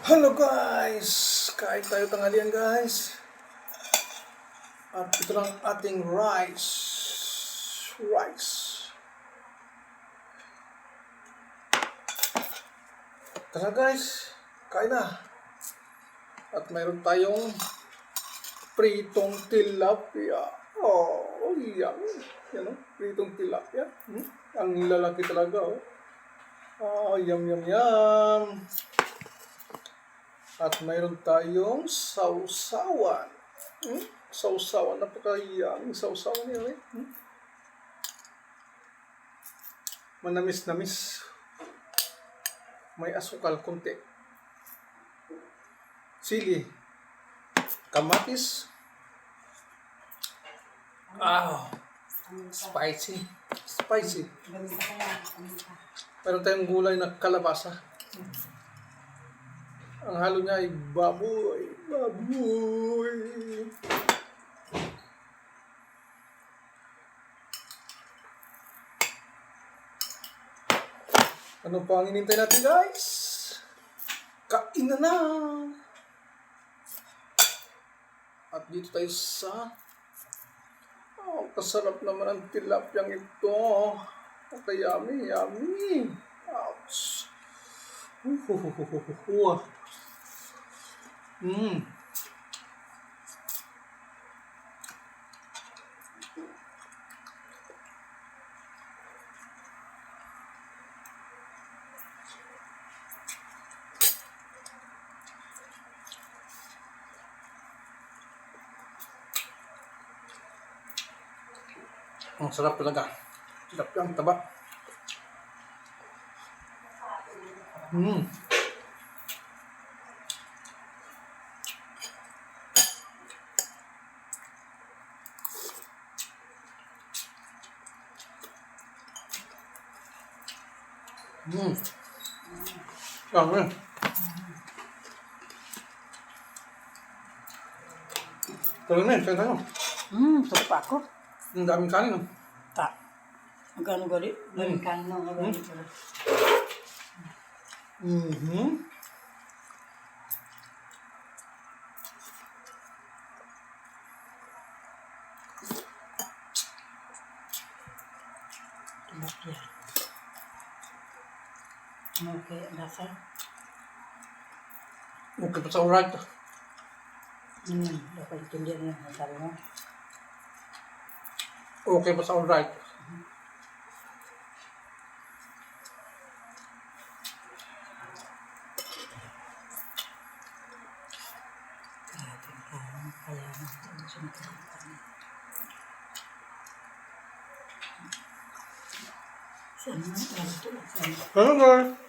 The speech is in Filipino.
Hello guys! Kain tayo tanghalian guys. At ito lang ating rice. Tara guys, kain na. At mayroon tayong pritong tilapia. Oh, yummy. Yan o, pritong tilapia. Ang lalaki talaga oh. Oh, yum. At mayroon tayong sausawan. Sausawan, napaka-yuming sausawan yun eh. Manamis-namis. May asukal konti. Sili. Kamatis. Spicy. Meron tayong gulay na kalabasa. Ang halo niya ay baboy. Ano pa ang inintay natin guys? Kain na! At dito tayo sa kasarap naman ang tilapyang ito. Yummy. Ouch. Ang sarap talaga. Tilapyang taba. Dami. Tuloy na, kaya tayo. Sarap pa ako. Ang daming kanin. Magkano gali? Daming kanin na gali. Okay, lasa. Okay pa sa alright. Dapat intindihan niya. Sabi mo. Okay pa sa alright. Hello guys.